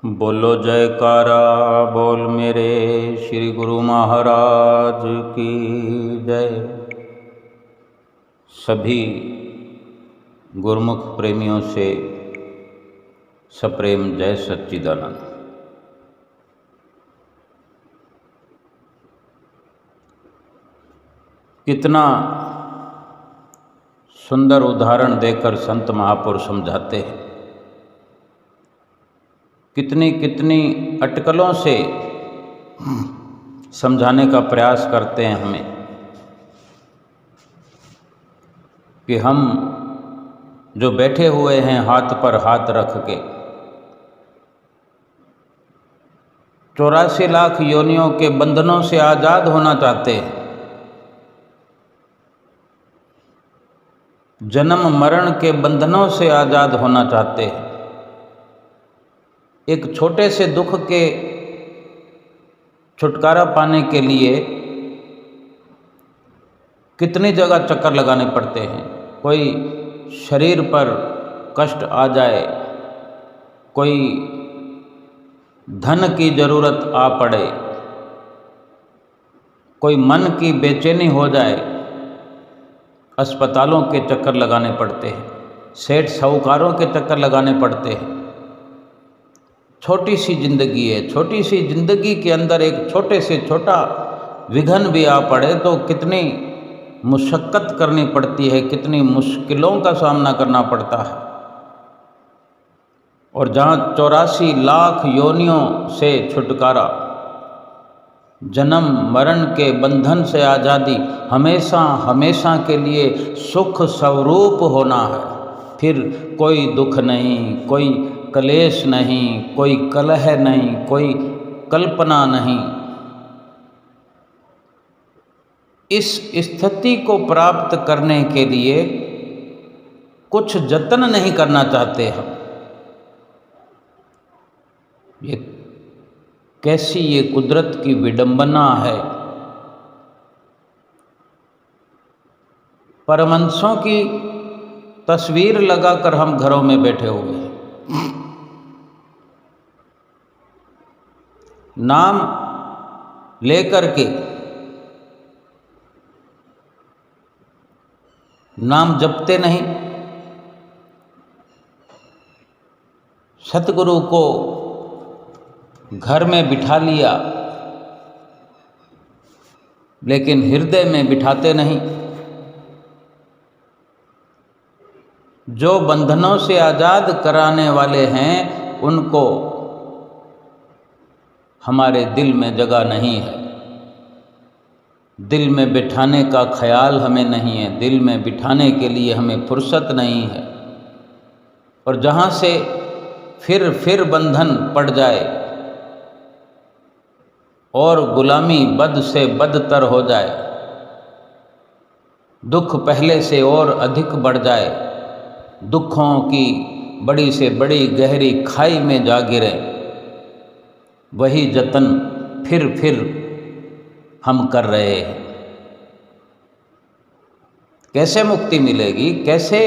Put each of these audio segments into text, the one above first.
बोलो जयकारा बोल मेरे श्री गुरु महाराज की जय। सभी गुरुमुख प्रेमियों से सप्रेम जय सच्चिदानंद। कितना सुंदर उदाहरण देकर संत महापुरुष समझाते हैं, कितनी कितनी अटकलों से समझाने का प्रयास करते हैं हमें कि हम जो बैठे हुए हैं हाथ पर हाथ रख के 84 लाख योनियों के बंधनों से आज़ाद होना चाहते हैं, जन्म मरण के बंधनों से आज़ाद होना चाहते हैं। एक छोटे से दुख के छुटकारा पाने के लिए कितनी जगह चक्कर लगाने पड़ते हैं। कोई शरीर पर कष्ट आ जाए, कोई धन की ज़रूरत आ पड़े, कोई मन की बेचैनी हो जाए, अस्पतालों के चक्कर लगाने पड़ते हैं, सेठ साहूकारों के चक्कर लगाने पड़ते हैं। छोटी सी जिंदगी है, छोटी सी जिंदगी के अंदर एक छोटे से छोटा विघ्न भी आ पड़े तो कितनी मुशक्कत करनी पड़ती है, कितनी मुश्किलों का सामना करना पड़ता है। और जहाँ 84 लाख योनियों से छुटकारा, जन्म मरण के बंधन से आज़ादी, हमेशा हमेशा के लिए सुख स्वरूप होना है। फिर कोई दुख नहीं, कोई कलेश नहीं, कोई कलह नहीं, कोई कल्पना नहीं। इस स्थिति को प्राप्त करने के लिए कुछ जतन नहीं करना चाहते हम। ये कैसी ये कुदरत की विडंबना है। परमहंसों की तस्वीर लगाकर हम घरों में बैठे हुए हैं, नाम लेकर के, नाम जपते नहीं, सतगुरु को घर में बिठा लिया लेकिन हृदय में बिठाते नहीं। जो बंधनों से आज़ाद कराने वाले हैं उनको हमारे दिल में जगह नहीं है, दिल में बिठाने का ख्याल हमें नहीं है, दिल में बिठाने के लिए हमें फुर्सत नहीं है। और जहाँ से फिर बंधन पड़ जाए और गुलामी बद से बदतर हो जाए, दुख पहले से और अधिक बढ़ जाए, दुखों की बड़ी से बड़ी गहरी खाई में जा गिरे, वही जतन फिर हम कर रहे हैं। कैसे मुक्ति मिलेगी, कैसे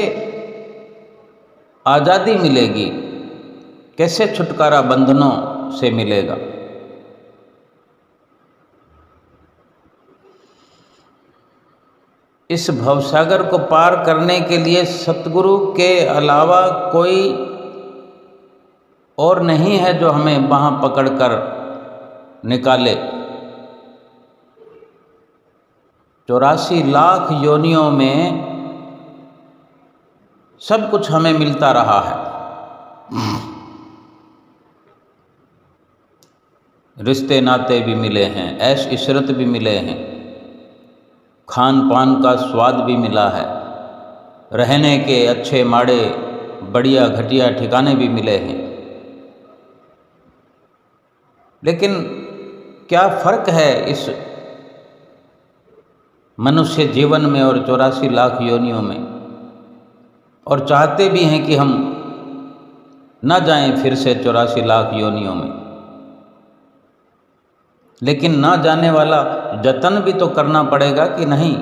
आज़ादी मिलेगी, कैसे छुटकारा बंधनों से मिलेगा। इस भवसागर को पार करने के लिए सतगुरु के अलावा कोई और नहीं है जो हमें बाँह पकड़कर निकाले। 84 लाख योनियों में सब कुछ हमें मिलता रहा है। रिश्ते नाते भी मिले हैं, ऐश इशरत भी मिले हैं, खान पान का स्वाद भी मिला है, रहने के अच्छे माड़े बढ़िया घटिया ठिकाने भी मिले हैं। लेकिन क्या फ़र्क है इस मनुष्य जीवन में और 84 लाख योनियों में। और चाहते भी हैं कि हम न जाएं फिर से 84 लाख योनियों में, लेकिन ना जाने वाला जतन भी तो करना पड़ेगा कि नहीं।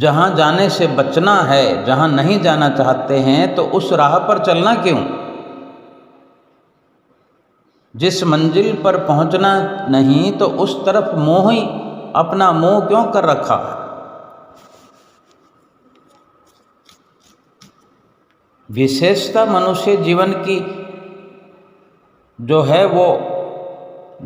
जहाँ जाने से बचना है, जहाँ नहीं जाना चाहते हैं, तो उस राह पर चलना क्यों? जिस मंजिल पर पहुंचना नहीं तो उस तरफ मोह ही अपना मोह क्यों कर रखा है? विशेषता मनुष्य जीवन की जो है वो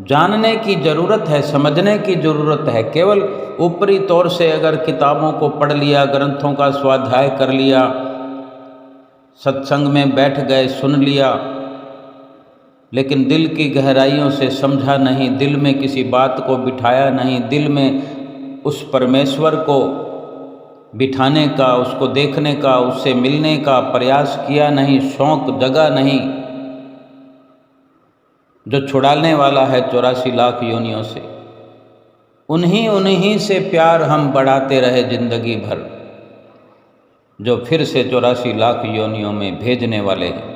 जानने की ज़रूरत है, समझने की ज़रूरत है। केवल ऊपरी तौर से अगर किताबों को पढ़ लिया, ग्रंथों का स्वाध्याय कर लिया, सत्संग में बैठ गए, सुन लिया, लेकिन दिल की गहराइयों से समझा नहीं, दिल में किसी बात को बिठाया नहीं, दिल में उस परमेश्वर को बिठाने का, उसको देखने का, उससे मिलने का प्रयास किया नहीं, शौक़ जगा नहीं, जो छुड़ाने वाला है 84 लाख योनियों से, उन्हीं से प्यार हम बढ़ाते रहे जिंदगी भर, जो फिर से 84 लाख योनियों में भेजने वाले हैं।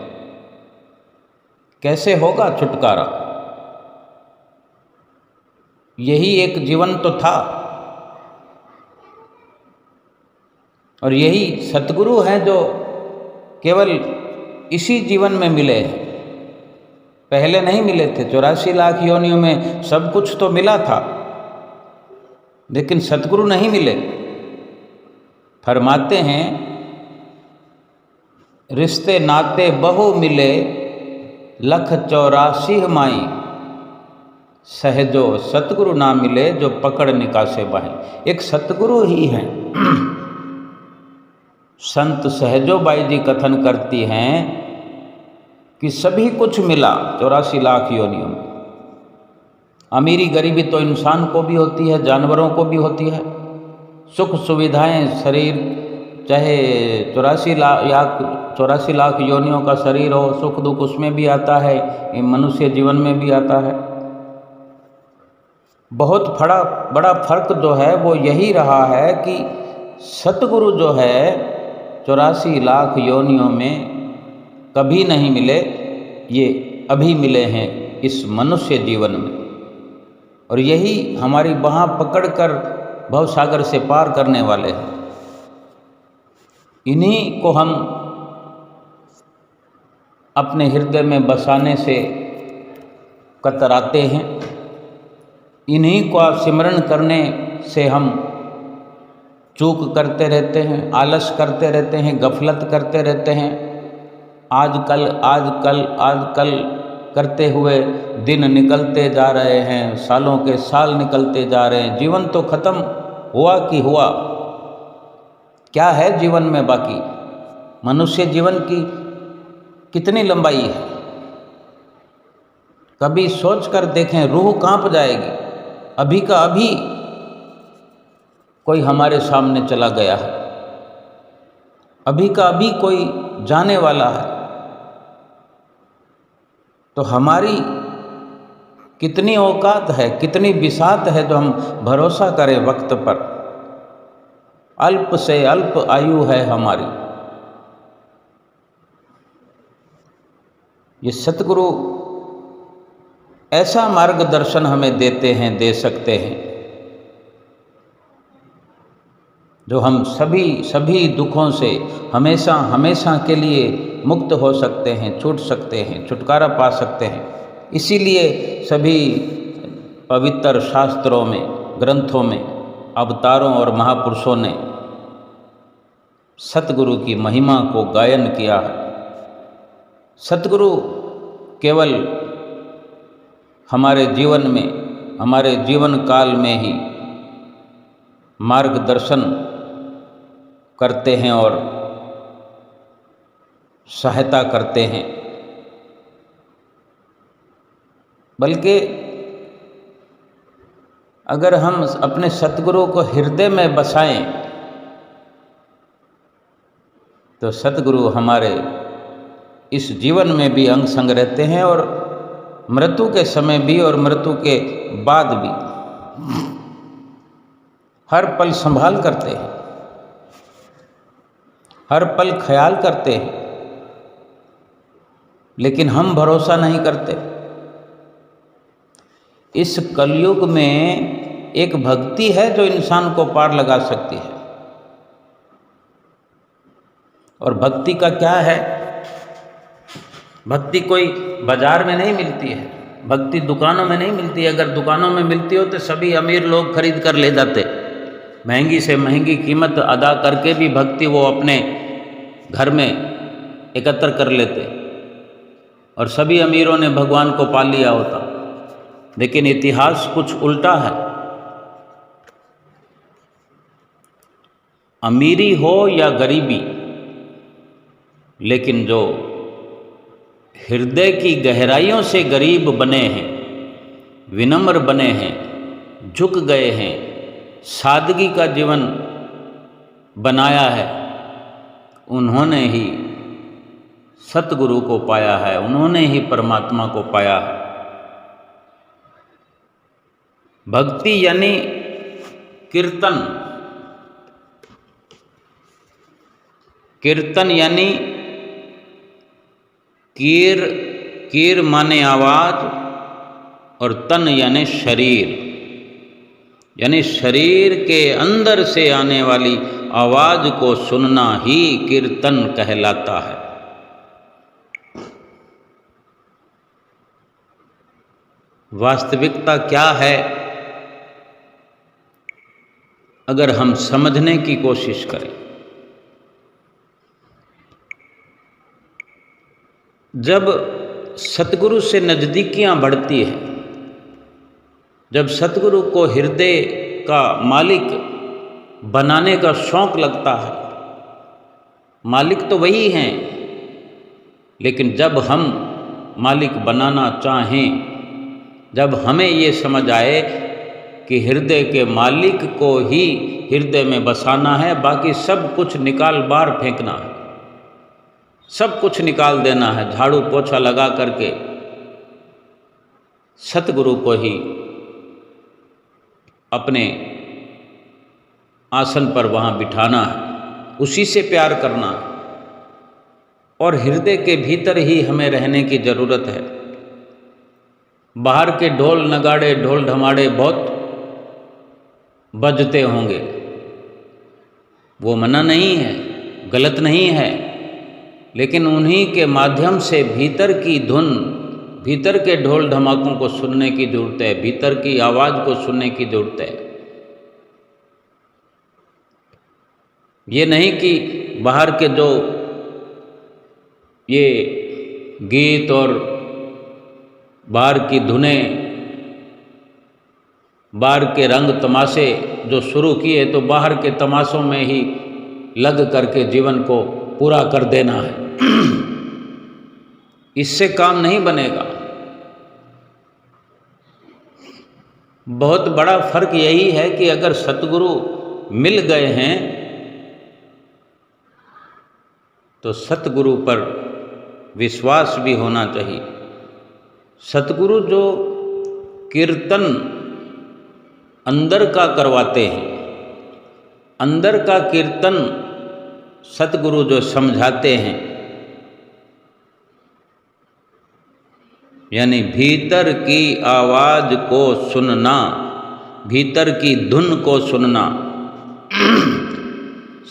कैसे होगा छुटकारा? यही एक जीवन तो था, और यही सतगुरु हैं जो केवल इसी जीवन में मिले हैं। पहले नहीं मिले थे। 84 लाख योनियों में सब कुछ तो मिला था, लेकिन सतगुरु नहीं मिले। फरमाते हैं, रिश्ते नाते बहु मिले, 184 माई, सहजो सतगुरु ना मिले, जो पकड़ निकासे बाहें। एक सतगुरु ही हैं। संत सहजो बाई जी कथन करती हैं कि सभी कुछ मिला 84 लाख योनियों में। अमीरी गरीबी तो इंसान को भी होती है, जानवरों को भी होती है। सुख सुविधाएं, शरीर चाहे 84 लाख योनियों का शरीर हो, सुख दुख उसमें भी आता है, मनुष्य जीवन में भी आता है। बहुत बड़ा फर्क जो है वो यही रहा है कि सतगुरु जो है 84 लाख योनियों में कभी नहीं मिले, ये अभी मिले हैं इस मनुष्य जीवन में। और यही हमारी बाँह पकड़कर भवसागर से पार करने वाले हैं। इन्हीं को हम अपने हृदय में बसाने से कतराते हैं। इन्हीं को सिमरण करने से हम चूक करते रहते हैं, आलस करते रहते हैं, गफलत करते रहते हैं। आजकल करते हुए दिन निकलते जा रहे हैं, सालों के साल निकलते जा रहे हैं। जीवन तो खत्म हुआ कि हुआ, क्या है जीवन में बाकी? मनुष्य जीवन की कितनी लंबाई है? कभी सोच कर देखें, रूह कांप जाएगी। अभी का अभी कोई हमारे सामने चला गया है, अभी का अभी कोई जाने वाला है। तो हमारी कितनी औकात है, कितनी बिसात है जो हम भरोसा करें वक्त पर। अल्प से अल्प आयु है हमारी। ये सतगुरु ऐसा मार्गदर्शन हमें देते हैं, दे सकते हैं, जो हम सभी दुखों से हमेशा के लिए मुक्त हो सकते हैं, छूट सकते हैं, छुटकारा पा सकते हैं। इसीलिए सभी पवित्र शास्त्रों में, ग्रंथों में, अवतारों और महापुरुषों ने सतगुरु की महिमा को गायन किया है। सतगुरु केवल हमारे जीवन में, हमारे जीवन काल में ही मार्गदर्शन करते हैं और सहायता करते हैं, बल्कि अगर हम अपने सतगुरु को हृदय में बसाएं तो सतगुरु हमारे इस जीवन में भी अंग संग रहते हैं, और मृत्यु के समय भी और मृत्यु के बाद भी हर पल संभाल करते हैं, हर पल ख्याल करते हैं। लेकिन हम भरोसा नहीं करते। इस कलयुग में एक भक्ति है जो इंसान को पार लगा सकती है। और भक्ति का क्या है? भक्ति कोई बाजार में नहीं मिलती है, भक्ति दुकानों में नहीं मिलती है। अगर दुकानों में मिलती हो तो सभी अमीर लोग खरीद कर ले जाते, महंगी से महंगी कीमत अदा करके भी भक्ति वो अपने घर में एकत्र कर लेते और सभी अमीरों ने भगवान को पा लिया होता। लेकिन इतिहास कुछ उल्टा है। अमीरी हो या गरीबी, लेकिन जो हृदय की गहराइयों से गरीब बने हैं, विनम्र बने हैं, झुक गए हैं, सादगी का जीवन बनाया है, उन्होंने ही सतगुरु को पाया है, उन्होंने ही परमात्मा को पाया है। भक्ति यानी कीर्तन, कीर्तन यानी कीर माने आवाज और तन यानी शरीर, यानी शरीर के अंदर से आने वाली आवाज को सुनना ही कीर्तन कहलाता है। वास्तविकता क्या है अगर हम समझने की कोशिश करें? जब सतगुरु से नज़दीकियां बढ़ती है, जब सतगुरु को हृदय का मालिक बनाने का शौक़ लगता है, मालिक तो वही हैं, लेकिन जब हम मालिक बनाना चाहें, जब हमें ये समझ आए कि हृदय के मालिक को ही हृदय में बसाना है, बाकी सब कुछ निकाल बाहर फेंकना है, सब कुछ निकाल देना है, झाड़ू पोछा लगा करके सतगुरु को ही अपने आसन पर वहाँ बिठाना है, उसी से प्यार करना है और हृदय के भीतर ही हमें रहने की ज़रूरत है। बाहर के ढोल नगाड़े, ढोल ढमाड़े बहुत बजते होंगे, वो मना नहीं है, गलत नहीं है, लेकिन उन्हीं के माध्यम से भीतर की धुन, भीतर के ढोल धमाकों को सुनने की जरूरत है, भीतर की आवाज़ को सुनने की जरूरत है। ये नहीं कि बाहर के जो ये गीत और बाहर की धुनें, बाहर के रंग तमाशे जो शुरू किए तो बाहर के तमाशों में ही लग करके जीवन को पूरा कर देना है। इससे काम नहीं बनेगा। बहुत बड़ा फर्क यही है कि अगर सतगुरु मिल गए हैं तो सतगुरु पर विश्वास भी होना चाहिए। सतगुरु जो कीर्तन अंदर का करवाते हैं, अंदर का कीर्तन सतगुरु जो समझाते हैं, यानी भीतर की आवाज़ को सुनना, भीतर की धुन को सुनना,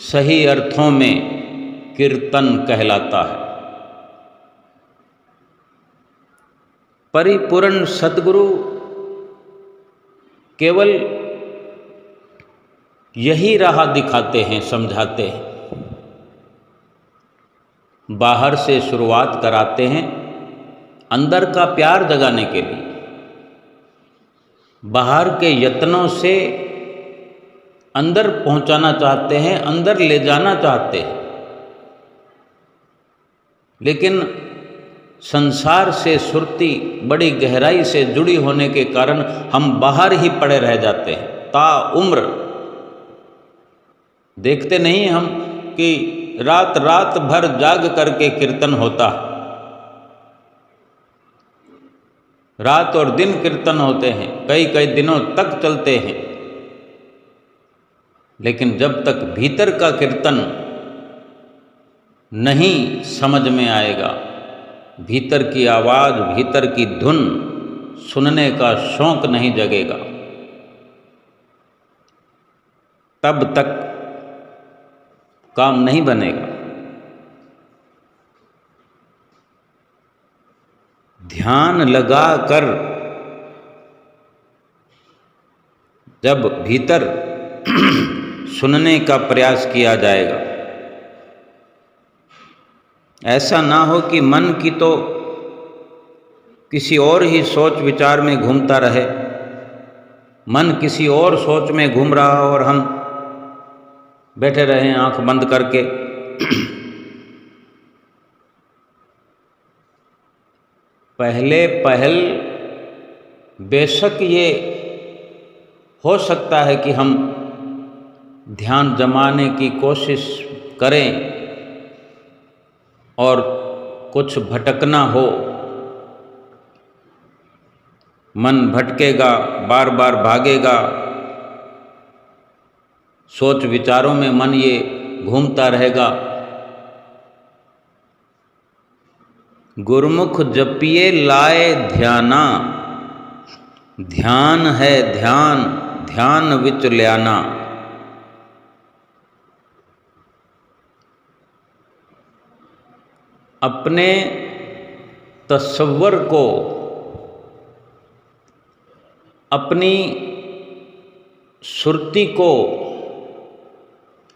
सही अर्थों में कीर्तन कहलाता है। परिपूर्ण सतगुरु केवल यही राह दिखाते हैं, समझाते हैं। बाहर से शुरुआत कराते हैं अंदर का प्यार जगाने के लिए, बाहर के यत्नों से अंदर पहुंचाना चाहते हैं, अंदर ले जाना चाहते हैं, लेकिन संसार से सुरती बड़ी गहराई से जुड़ी होने के कारण हम बाहर ही पड़े रह जाते हैं ताउम्र। देखते नहीं हम कि रात रात भर जाग करके कीर्तन होता है, रात और दिन कीर्तन होते हैं, कई कई दिनों तक चलते हैं, लेकिन जब तक भीतर का कीर्तन नहीं समझ में आएगा, भीतर की आवाज़, भीतर की धुन सुनने का शौक़ नहीं जगेगा, तब तक काम नहीं बनेगा। ध्यान लगा कर जब भीतर सुनने का प्रयास किया जाएगा, ऐसा ना हो कि मन की तो किसी और ही सोच विचार में घूमता रहे, मन किसी और सोच में घूम रहा और हम बैठे रहें आंख बंद करके। पहल बेशक ये हो सकता है कि हम ध्यान जमाने की कोशिश करें और कुछ भटकना हो, मन भटकेगा, बार बार भागेगा, सोच विचारों में मन ये घूमता रहेगा। गुरमुख जपिए लाए ध्याना, ध्यान है ध्यान, ध्यान विच ल्याना। अपने तसव्वुर को, अपनी सुरती को,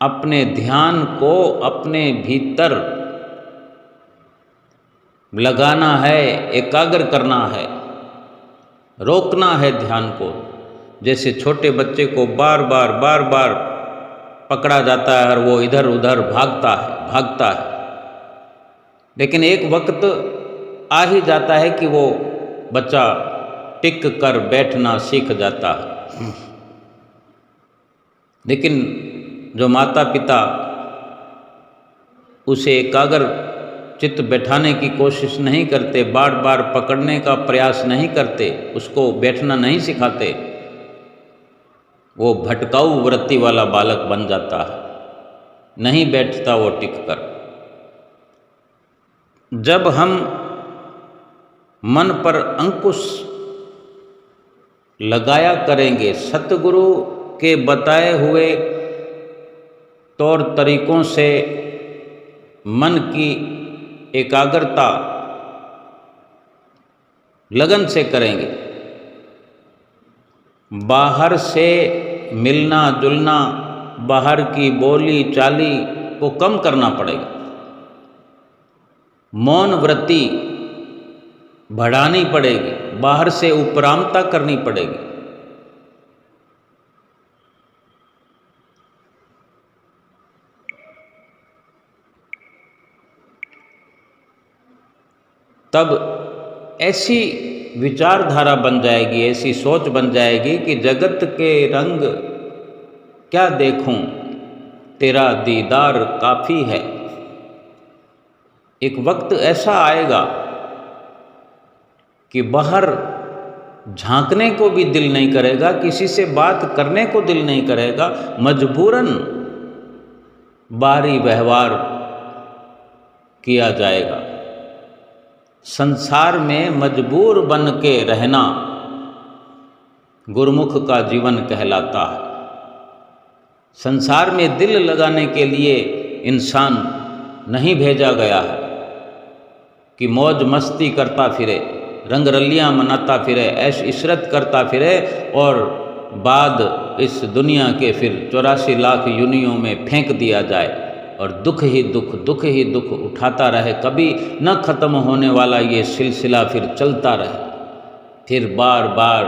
अपने ध्यान को अपने भीतर लगाना है, एकाग्र करना है, रोकना है ध्यान को। जैसे छोटे बच्चे को बार बार पकड़ा जाता है और वो इधर उधर भागता है, लेकिन एक वक्त आ ही जाता है कि वो बच्चा टिक कर बैठना सीख जाता है। लेकिन जो माता पिता उसे एकाग्र चित्त बैठाने की कोशिश नहीं करते, बार बार पकड़ने का प्रयास नहीं करते, उसको बैठना नहीं सिखाते, वो भटकाऊ वृत्ति वाला बालक बन जाता है, नहीं बैठता वो टिक कर। जब हम मन पर अंकुश लगाया करेंगे, सतगुरु के बताए हुए तौर तरीकों से मन की एकाग्रता लगन से करेंगे, बाहर से मिलना जुलना, बाहर की बोली चाली को कम करना पड़ेगा, मौन वृत्ति बढ़ानी पड़ेगी, बाहर से उपरामता करनी पड़ेगी। तब ऐसी विचारधारा बन जाएगी, ऐसी सोच बन जाएगी कि जगत के रंग क्या देखूं, तेरा दीदार काफ़ी है। एक वक्त ऐसा आएगा कि बाहर झांकने को भी दिल नहीं करेगा, किसी से बात करने को दिल नहीं करेगा, मजबूरन बाहरी व्यवहार किया जाएगा। संसार में मजबूर बन के रहना गुरुमुख का जीवन कहलाता है। संसार में दिल लगाने के लिए इंसान नहीं भेजा गया है कि मौज मस्ती करता फिरे, रंगरलियाँ मनाता फिरे, ऐश इशरत करता फिरे और बाद इस दुनिया के फिर 84 लाख योनियों में फेंक दिया जाए और दुख ही दुख उठाता रहे। कभी न ख़त्म होने वाला ये सिलसिला फिर चलता रहे, फिर बार बार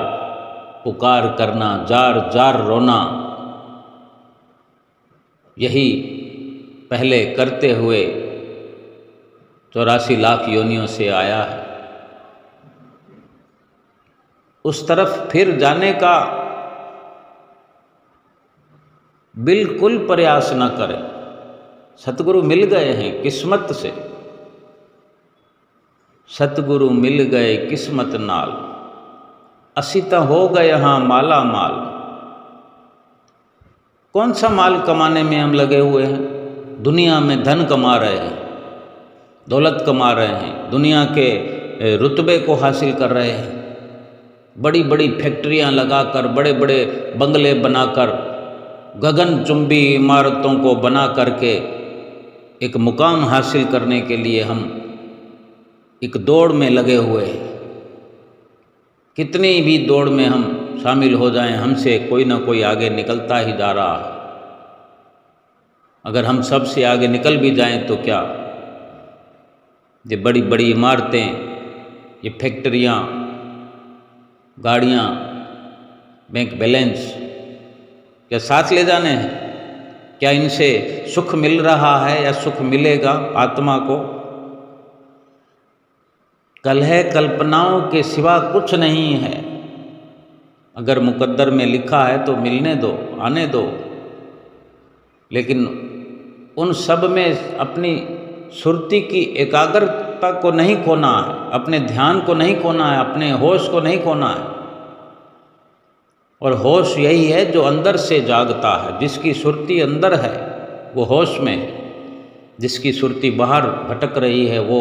पुकार करना, जार जार रोना, यही पहले करते हुए 84 लाख योनियों से आया है। उस तरफ फिर जाने का बिल्कुल प्रयास न करें। सतगुरु मिल गए हैं किस्मत से, सतगुरु मिल गए किस्मत नाल, असी तो हो गए यहाँ माला माल। कौन सा माल कमाने में हम लगे हुए हैं? दुनिया में धन कमा रहे हैं, दौलत कमा रहे हैं, दुनिया के रुतबे को हासिल कर रहे हैं, बड़ी बड़ी फैक्ट्रियाँ लगाकर, बड़े बड़े बंगले बनाकर, गगनचुंबी इमारतों को बना करके एक मुकाम हासिल करने के लिए हम एक दौड़ में लगे हुए हैं। कितनी भी दौड़ में हम शामिल हो जाएं, हमसे कोई ना कोई आगे निकलता ही जा रहा है। अगर हम सबसे आगे निकल भी जाएं तो क्या, ये बड़ी बड़ी इमारतें, ये फैक्ट्रियाँ, गाड़ियाँ, बैंक बैलेंस क्या साथ ले जाने हैं? क्या इनसे सुख मिल रहा है या सुख मिलेगा आत्मा को? कलह कल्पनाओं के सिवा कुछ नहीं है। अगर मुकद्दर में लिखा है तो मिलने दो, आने दो, लेकिन उन सब में अपनी सुरती की एकाग्रता को नहीं खोना है, अपने ध्यान को नहीं खोना है, अपने होश को नहीं खोना है। और होश यही है जो अंदर से जागता है। जिसकी सुरती अंदर है वो होश में है, जिसकी सुरती बाहर भटक रही है वो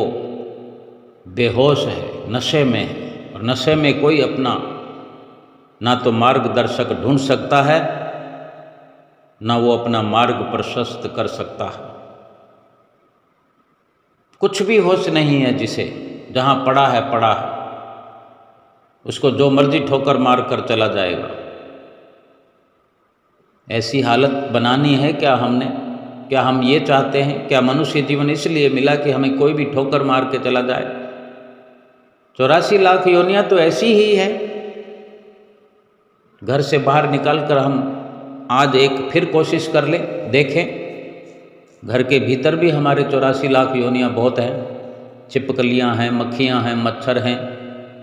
बेहोश है, नशे में है। और नशे में कोई अपना ना तो मार्गदर्शक ढूंढ सकता है, ना वो अपना मार्ग प्रशस्त कर सकता है। कुछ भी होश नहीं है जिसे, जहाँ पड़ा है पड़ा है, उसको जो मर्जी ठोकर मार कर चला जाएगा। ऐसी हालत बनानी है क्या हमने? क्या हम ये चाहते हैं? क्या मनुष्य जीवन इसलिए मिला कि हमें कोई भी ठोकर मार के चला जाए? 84 लाख योनियां तो ऐसी ही है। घर से बाहर निकलकर हम आज एक फिर कोशिश कर लें, देखें। घर के भीतर भी हमारे 84 लाख योनियां बहुत हैं। छिपकलियां हैं, मक्खियां हैं, मच्छर हैं,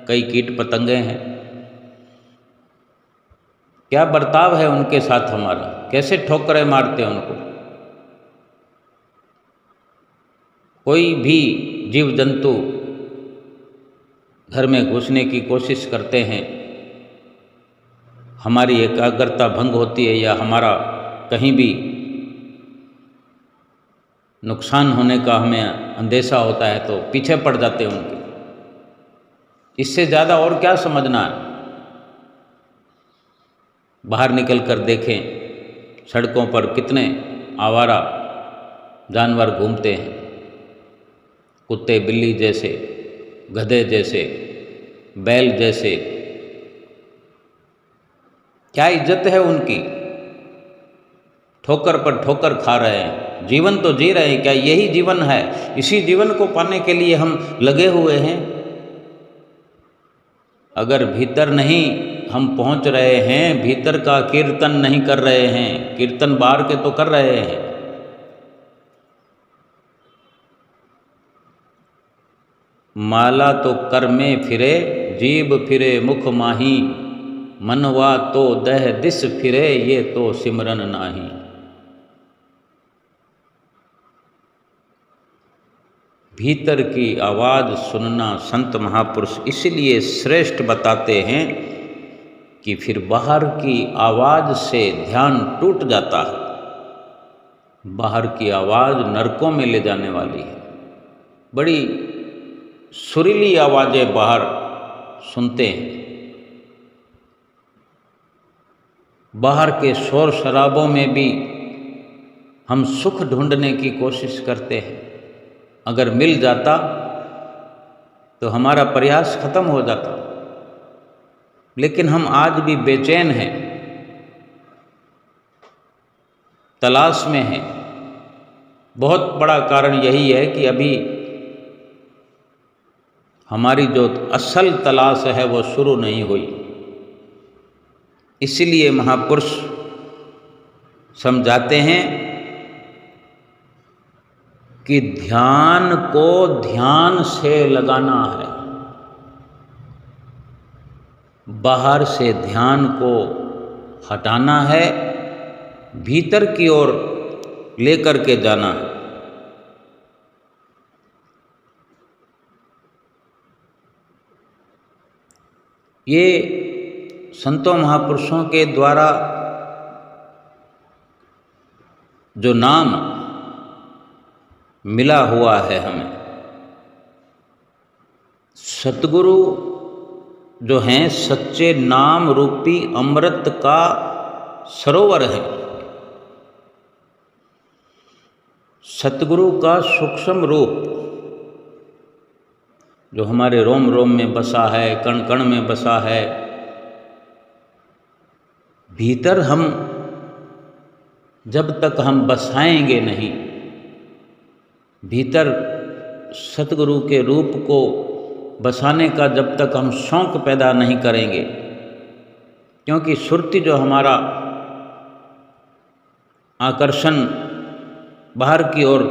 कई कीट पतंगे हैं। क्या बर्ताव है उनके साथ हमारा? कैसे ठोकरें मारते हैं उनको? कोई भी जीव जंतु घर में घुसने की कोशिश करते हैं, हमारी एकाग्रता भंग होती है या हमारा कहीं भी नुकसान होने का हमें अंदेशा होता है तो पीछे पड़ जाते हैं उनके। इससे ज़्यादा और क्या समझना है? बाहर निकल कर देखें, सड़कों पर कितने आवारा जानवर घूमते हैं, कुत्ते बिल्ली जैसे, गधे जैसे, बैल जैसे। क्या इज्जत है उनकी? ठोकर पर ठोकर खा रहे हैं, जीवन तो जी रहे हैं। क्या यही जीवन है? इसी जीवन को पाने के लिए हम लगे हुए हैं। अगर भीतर नहीं हम पहुंच रहे हैं, भीतर का कीर्तन नहीं कर रहे हैं, कीर्तन बाहर के तो कर रहे हैं। माला तो कर में फिरे, जीभ फिरे मुख माही, मनवा तो दह दिस फिरे, ये तो सिमरन नाही। भीतर की आवाज़ सुनना संत महापुरुष इसलिए श्रेष्ठ बताते हैं कि फिर बाहर की आवाज़ से ध्यान टूट जाता है। बाहर की आवाज़ नरकों में ले जाने वाली है। बड़ी सुरीली आवाज़ें बाहर सुनते हैं, बाहर के शोर शराबों में भी हम सुख ढूंढने की कोशिश करते हैं। अगर मिल जाता तो हमारा प्रयास खत्म हो जाता, लेकिन हम आज भी बेचैन हैं, तलाश में हैं। बहुत बड़ा कारण यही है कि अभी हमारी जो असल तलाश है वो शुरू नहीं हुई। इसीलिए महापुरुष समझाते हैं कि ध्यान को ध्यान से लगाना है। बाहर से ध्यान को हटाना है, भीतर की ओर लेकर के जाना है। ये संतों महापुरुषों के द्वारा जो नाम मिला हुआ है हमें, सतगुरु जो हैं सच्चे नाम रूपी अमृत का सरोवर है। सतगुरु का सूक्ष्म रूप जो हमारे रोम रोम में बसा है, कण कण में बसा है। भीतर हम जब तक हम बसाएंगे नहीं, भीतर सतगुरु के रूप को बसाने का जब तक हम शौक पैदा नहीं करेंगे, क्योंकि सुरती जो हमारा आकर्षण बाहर की ओर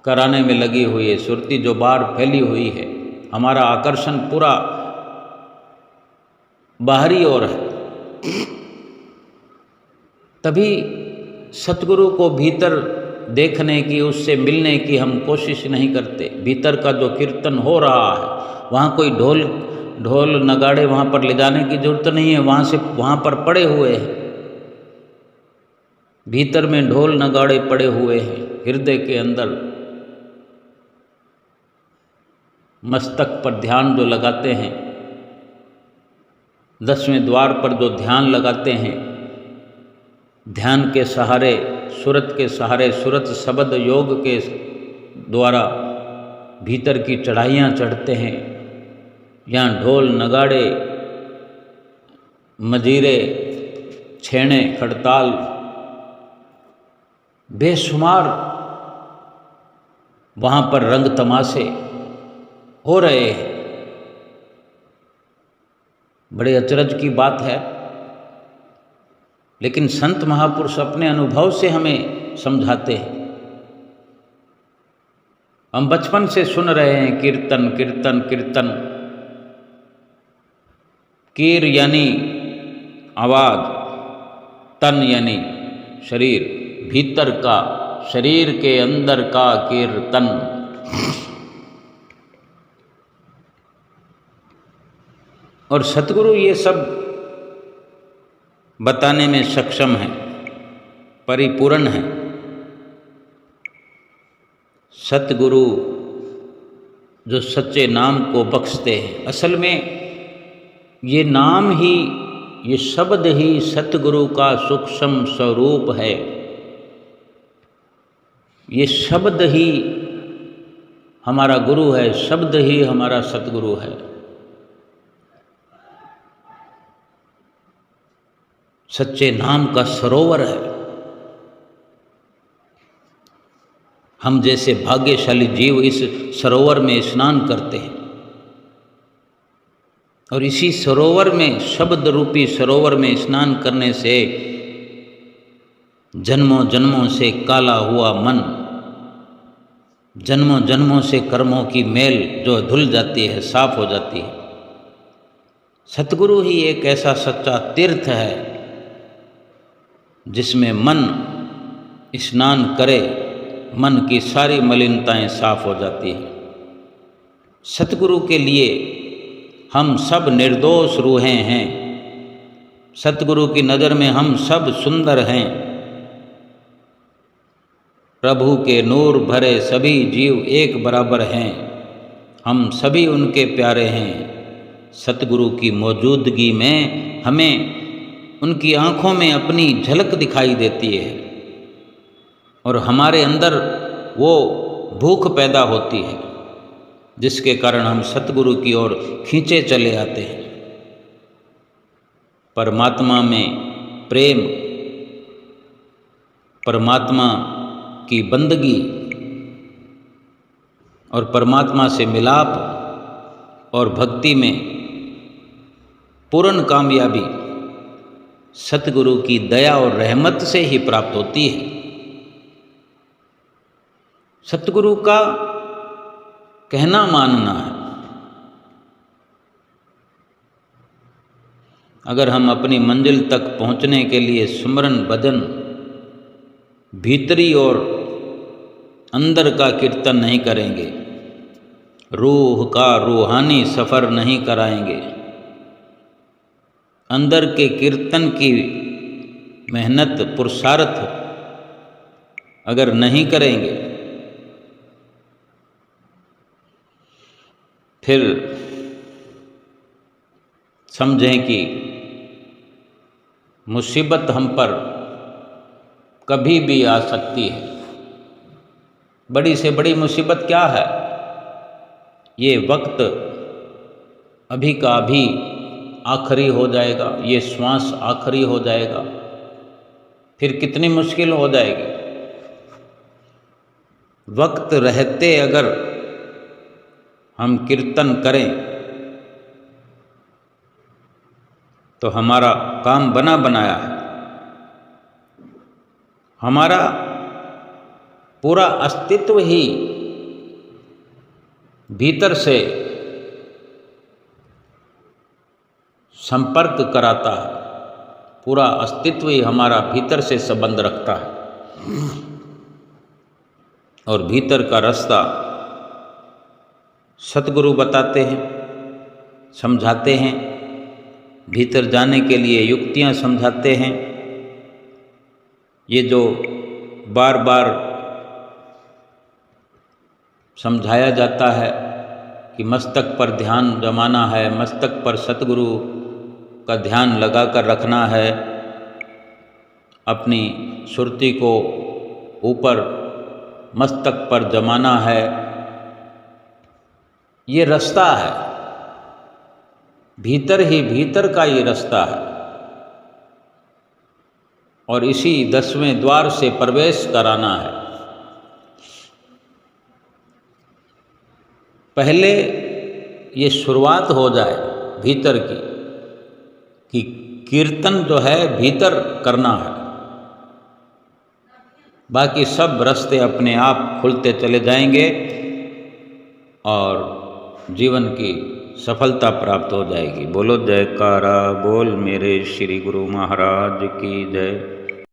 कराने में लगी हुई है, सुरती जो बाहर फैली हुई है, हमारा आकर्षण पूरा बाहरी ओर है। तभी सतगुरु को भीतर देखने की, उससे मिलने की हम कोशिश नहीं करते। भीतर का जो कीर्तन हो रहा है, वहाँ कोई ढोल नगाड़े वहाँ पर ले जाने की जरूरत नहीं है, वहाँ पर पड़े हुए हैं। भीतर में ढोल नगाड़े पड़े हुए हैं, हृदय के अंदर। मस्तक पर ध्यान जो लगाते हैं, 10वें द्वार पर जो ध्यान लगाते हैं, ध्यान के सहारे, सुरत के सहारे, सुरत शब्द योग के द्वारा भीतर की चढ़ाइयाँ चढ़ते हैं। यहाँ ढोल नगाड़े, मजीरे, छेने, खड़ताल बेशुमार वहाँ पर रंग तमाशे हो रहे हैं। बड़े अचरज की बात है, लेकिन संत महापुरुष अपने अनुभव से हमें समझाते हैं। हम बचपन से सुन रहे हैं कीर्तन कीर्तन कीर्तन। कीर यानी आवाज, तन यानी शरीर, भीतर का, शरीर के अंदर का कीर्तन। और सतगुरु ये सब बताने में सक्षम है, परिपूर्ण है। सतगुरु जो सच्चे नाम को बख्शते हैं, असल में ये नाम ही, ये शब्द ही सतगुरु का सूक्ष्म स्वरूप है। ये शब्द ही हमारा गुरु है, शब्द ही हमारा सतगुरु है। सच्चे नाम का सरोवर है। हम जैसे भाग्यशाली जीव इस सरोवर में स्नान करते हैं, और इसी सरोवर में, शब्द रूपी सरोवर में स्नान करने से जन्मों जन्मों से काला हुआ मन, जन्मों जन्मों से कर्मों की मेल जो धुल जाती है, साफ हो जाती है। सतगुरु ही एक ऐसा सच्चा तीर्थ है जिसमें मन स्नान करे, मन की सारी मलिनताएं साफ हो जाती है। सतगुरु के लिए हम सब निर्दोष रूहें हैं। सतगुरु की नज़र में हम सब सुंदर हैं। प्रभु के नूर भरे सभी जीव एक बराबर हैं। हम सभी उनके प्यारे हैं। सतगुरु की मौजूदगी में हमें उनकी आँखों में अपनी झलक दिखाई देती है, और हमारे अंदर वो भूख पैदा होती है, जिसके कारण हम सतगुरु की ओर खींचे चले आते हैं। परमात्मा में प्रेम, परमात्मा की बंदगी और परमात्मा से मिलाप और भक्ति में पूर्ण कामयाबी सतगुरु की दया और रहमत से ही प्राप्त होती है। सतगुरु का कहना मानना है। अगर हम अपनी मंजिल तक पहुंचने के लिए सुमरन भजन, भीतरी और अंदर का कीर्तन नहीं करेंगे, रूह का रूहानी सफ़र नहीं कराएंगे, अंदर के कीर्तन की मेहनत पुरुषार्थ अगर नहीं करेंगे, फिर समझें कि मुसीबत हम पर कभी भी आ सकती है। बड़ी से बड़ी मुसीबत क्या है? ये वक्त अभी का अभी आखिरी हो जाएगा, ये श्वास आखिरी हो जाएगा, फिर कितनी मुश्किल हो जाएगी। वक्त रहते अगर हम कीर्तन करें तो हमारा काम बना बनाया है। हमारा पूरा अस्तित्व ही भीतर से संपर्क कराता है, पूरा अस्तित्व ही हमारा भीतर से संबंध रखता है। और भीतर का रास्ता सतगुरु बताते हैं, समझाते हैं, भीतर जाने के लिए युक्तियां समझाते हैं। ये जो बार बार समझाया जाता है कि मस्तक पर ध्यान जमाना है, मस्तक पर सतगुरु का ध्यान लगा कर रखना है, अपनी सुरती को ऊपर मस्तक पर जमाना है, ये रास्ता है, भीतर ही भीतर का ये रास्ता है। और इसी 10वें द्वार से प्रवेश कराना है। पहले ये शुरुआत हो जाए भीतर की, कि कीर्तन जो है भीतर करना है, बाकी सब रास्ते अपने आप खुलते चले जाएंगे और जीवन की सफलता प्राप्त हो जाएगी। बोलो जयकारा बोल मेरे श्री गुरु महाराज की जय।